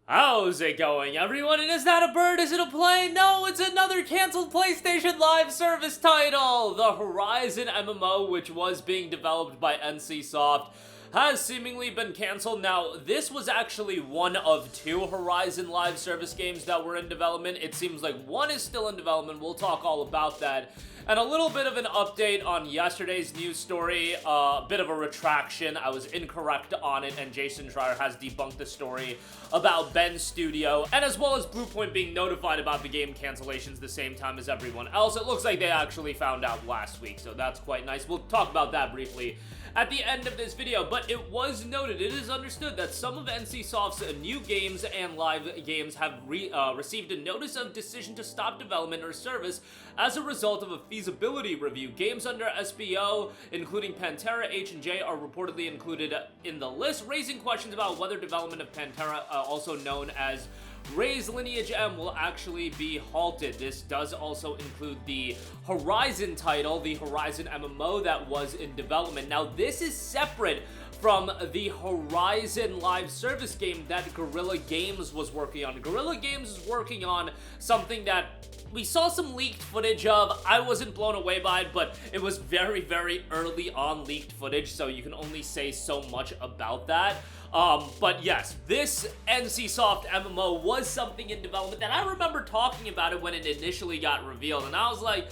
How's it going, everyone? And is that a bird? Is it a plane? No, it's another canceled PlayStation Live service title! The Horizon MMO, which was being developed by NCSoft, has seemingly been canceled. Now, this was actually one of two Horizon Live service games that were in development. It seems like one is still in development. We'll talk all about that. And a little bit of an update on yesterday's news story, a bit of a retraction. I was incorrect on it, and Jason Schreier has debunked the story about Ben's studio, and as well as Bluepoint being notified about the game cancellations the same time as everyone else. It looks like they actually found out last week, so that's quite nice. We'll talk about that briefly at the end of this video, but it was noted, it is understood that some of NCSoft's new games and live games have received a notice of decision to stop development or service as a result of a feasibility review. Games under SBO, including Pantera, H&J, are reportedly included in the list, raising questions about whether development of Pantera, also known as Ray's Lineage M, will actually be halted. This does also include the Horizon title, the Horizon MMO that was in development. Now, this is separate from the Horizon live service game that Guerrilla Games was working on. Guerrilla Games is working on something that we saw some leaked footage of. I wasn't blown away by it, but it was very, very early on leaked footage, so you can only say so much about that. But yes, this NCSoft MMO was something in development that I remember talking about it when it initially got revealed, and I was like,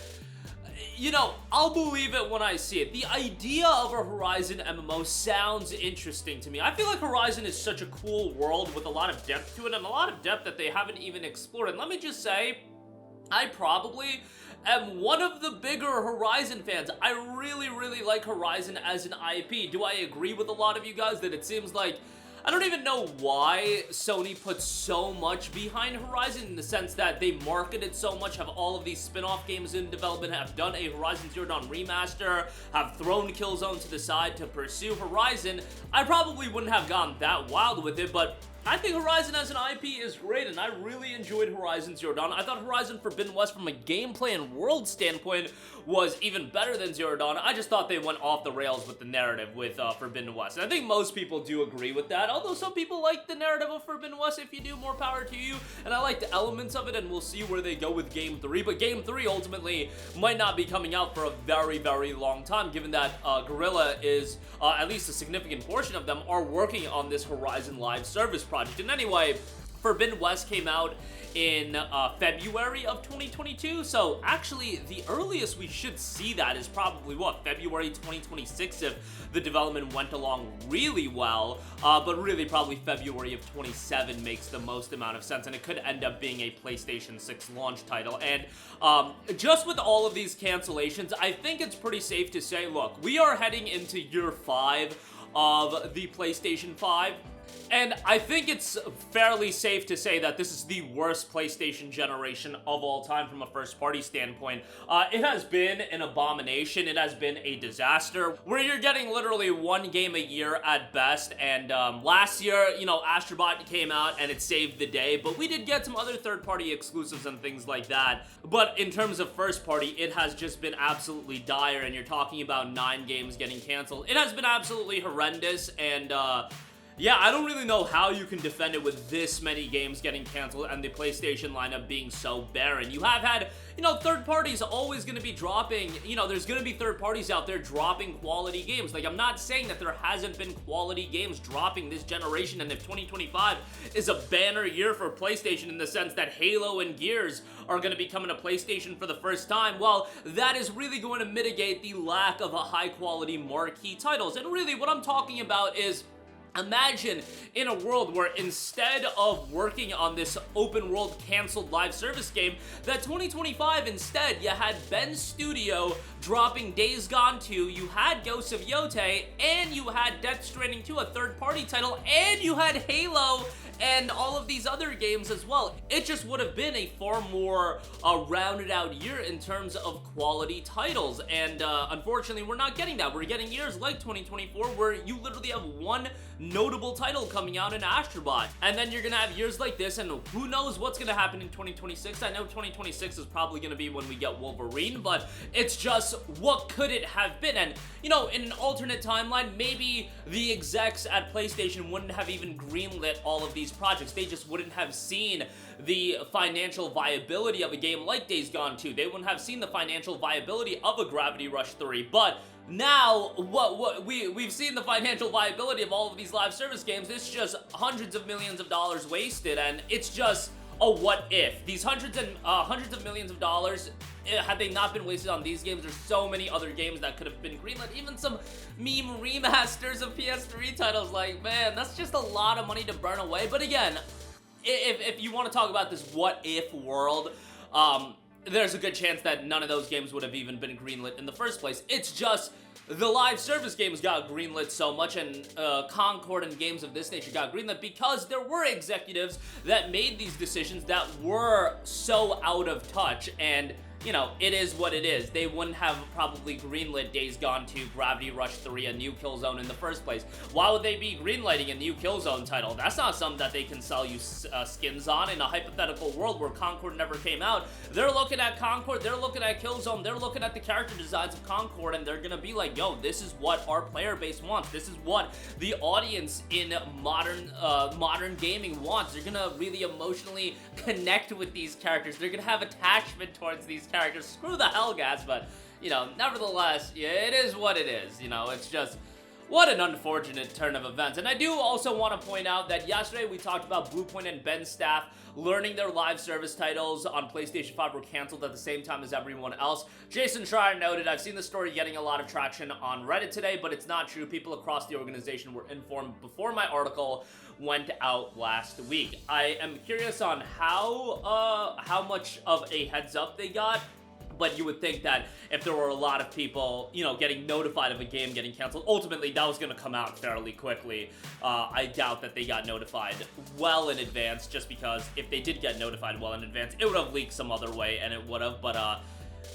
you know, I'll believe it when I see it. The idea of a Horizon MMO sounds interesting to me. I feel like Horizon is such a cool world with a lot of depth to it, and a lot of depth that they haven't even explored. And let me just say, I probably am one of the bigger Horizon fans. I really, really like Horizon as an IP. Do I agree with a lot of you guys that it seems like, I don't even know why Sony puts so much behind Horizon, in the sense that they market it so much, have all of these spin-off games in development, have done a Horizon Zero Dawn remaster, have thrown Killzone to the side to pursue Horizon. I probably wouldn't have gone that wild with it, but I think Horizon as an IP is great, and I really enjoyed Horizon Zero Dawn. I thought Horizon Forbidden West, from a gameplay and world standpoint, was even better than Zero Dawn. I just thought they went off the rails with the narrative with Forbidden West. And I think most people do agree with that, although some people like the narrative of Forbidden West. If you do, more power to you. And I like the elements of it, and we'll see where they go with Game 3. But Game 3 ultimately might not be coming out for a very, very long time, given that Guerrilla is, at least a significant portion of them, are working on this Horizon Live service project. And anyway, Forbidden West came out in February of 2022, so actually the earliest we should see that is probably, what, February 2026 if the development went along really well, but really probably February of 27 makes the most amount of sense, and it could end up being a PlayStation 6 launch title. And just with all of these cancellations, I think it's pretty safe to say, look, we are heading into year 5 of the PlayStation 5, and I think it's fairly safe to say that this is the worst PlayStation generation of all time from a first-party standpoint. It has been an abomination. It has been a disaster, where you're getting literally one game a year at best. And last year, you know, Astrobot came out and it saved the day, but we did get some other third-party exclusives and things like that. But in terms of first-party, it has just been absolutely dire, and you're talking about 9 games getting canceled. It has been absolutely horrendous, and yeah, I don't really know how you can defend it with this many games getting canceled and the PlayStation lineup being so barren. You have had, you know, third parties always going to be dropping, you know, there's going to be third parties out there dropping quality games. Like, I'm not saying that there hasn't been quality games dropping this generation, and if 2025 is a banner year for PlayStation in the sense that Halo and Gears are going to be coming to PlayStation for the first time, well, that is really going to mitigate the lack of a high-quality marquee titles. And really, what I'm talking about is, imagine in a world where instead of working on this open world canceled live service game, that 2025 instead you had Ben's studio dropping Days Gone 2, you had Ghosts of Yotei, and you had Death Stranding 2, a third party title, and you had Halo and all of these other games as well. It just would have been a far more rounded out year in terms of quality titles, and unfortunately we're not getting that. We're getting years like 2024 where you literally have one notable title coming out in Astrobot, and then you're gonna have years like this, and who knows what's gonna happen in 2026. I know 2026 is probably gonna be when we get Wolverine, but it's just, what could it have been? And, you know, in an alternate timeline, maybe the execs at PlayStation wouldn't have even greenlit all of these projects, they just wouldn't have seen the financial viability of a game like Days Gone 2. They wouldn't have seen the financial viability of a Gravity Rush 3, but now, we've seen the financial viability of all of these live service games. It's just hundreds of millions of dollars wasted, and it's just a what if. These hundreds of millions of dollars, had they not been wasted on these games, there's so many other games that could have been greenlit. Even some meme remasters of PS3 titles. Like, man, that's just a lot of money to burn away. But again, if you want to talk about this what if world, there's a good chance that none of those games would have even been greenlit in the first place. It's just the live service games got greenlit so much, and Concord and games of this nature got greenlit because there were executives that made these decisions that were so out of touch, and you know, it is what it is. They wouldn't have probably greenlit Days Gone 2, Gravity Rush 3, a new Killzone in the first place. Why would they be greenlighting a new Killzone title? That's not something that they can sell you skins on. In a hypothetical world where Concord never came out, they're looking at Concord, they're looking at Killzone, they're looking at the character designs of Concord, and they're gonna be like, yo, this is what our player base wants. This is what the audience in modern gaming wants. They're gonna really emotionally connect with these characters. They're gonna have attachment towards these characters. Screw the Hellgas, but, you know, nevertheless, yeah, it is what it is. You know, it's just, what an unfortunate turn of events. And I do also want to point out that yesterday we talked about Bluepoint and Ben's staff learning their live service titles on PlayStation 5 were canceled at the same time as everyone else. Jason Schreier noted, I've seen the story getting a lot of traction on Reddit today, but it's not true. People across the organization were informed before my article went out last week. I am curious on how much of a heads up they got. But you would think that if there were a lot of people, you know, getting notified of a game getting canceled, ultimately that was going to come out fairly quickly. I doubt that they got notified well in advance, just because if they did get notified well in advance, it would have leaked some other way, and it would have, but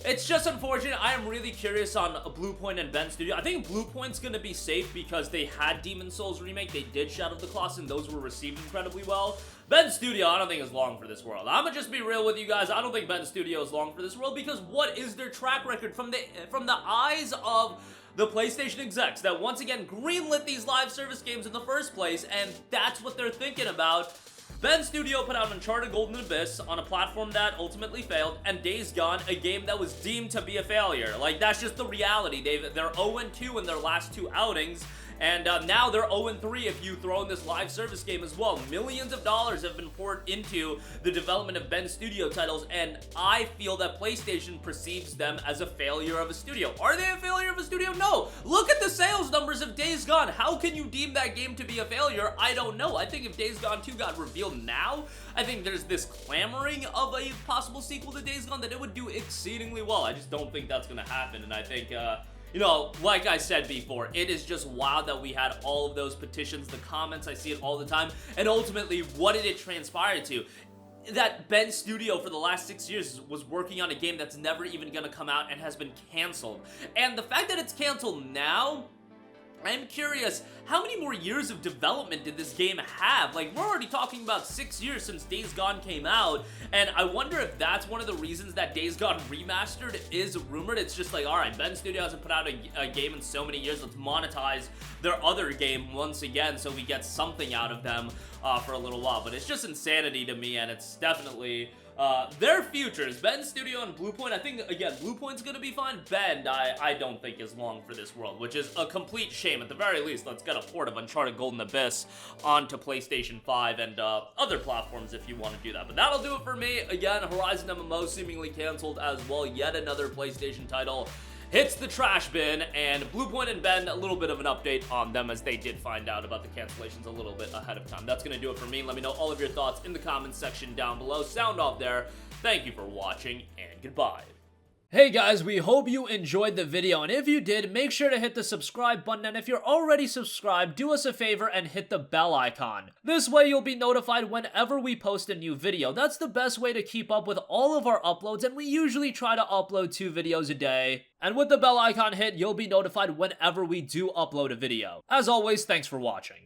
it's just unfortunate. I am really curious on Bluepoint and Ben Studio. I think Bluepoint's going to be safe because they had Demon's Souls Remake, they did Shadow of the Colossus, and those were received incredibly well. Ben Studio, I don't think is long for this world. I'm gonna just be real with you guys. I don't think Ben Studio is long for this world, because what is their track record from the eyes of the PlayStation execs that once again greenlit these live service games in the first place, and that's what they're thinking about. Ben Studio put out Uncharted Golden Abyss on a platform that ultimately failed, and Days Gone, a game that was deemed to be a failure. Like, that's just the reality. They're 0-2 in their last two outings, and now they're 0-3 if you throw in this live service game as well. Millions of dollars have been poured into the development of Ben Studio titles, and I feel that PlayStation perceives them as a failure of a studio. Are they a failure of a studio? No. Look at the sales numbers of Days Gone. How can you deem that game to be a failure? I don't know. I think if Days Gone 2 got revealed now, I think there's this clamoring of a possible sequel to Days Gone that it would do exceedingly well. I just don't think that's going to happen, and I think, you know, like I said before, it is just wild that we had all of those petitions, the comments, I see it all the time, and ultimately, what did it transpire to? That Ben Studio for the last 6 years was working on a game that's never even gonna come out and has been canceled. And the fact that it's canceled now, I'm curious, how many more years of development did this game have? Like, we're already talking about 6 years since Days Gone came out, and I wonder if that's one of the reasons that Days Gone Remastered is rumored. It's just like, alright, Ben Studio hasn't put out a game in so many years, let's monetize their other game once again so we get something out of them for a little while. But it's just insanity to me, and it's definitely their futures. Ben Studio and Bluepoint, I think, again, Bluepoint's gonna be fine. Ben, I don't think is long for this world, which is a complete shame. At the very least, let's get a port of Uncharted Golden Abyss onto PlayStation 5 and other platforms if you want to do that. But that'll do it for me. Again, Horizon MMO seemingly canceled as well. Yet another PlayStation title hits the trash bin, and Bluepoint and Ben, a little bit of an update on them as they did find out about the cancellations a little bit ahead of time. That's going to do it for me. Let me know all of your thoughts in the comments section down below. Sound off there. Thank you for watching, and goodbye. Hey guys, we hope you enjoyed the video, and if you did, make sure to hit the subscribe button, and if you're already subscribed, do us a favor and hit the bell icon. This way you'll be notified whenever we post a new video. That's the best way to keep up with all of our uploads, and we usually try to upload 2 videos a day. And with the bell icon hit, you'll be notified whenever we do upload a video. As always, thanks for watching.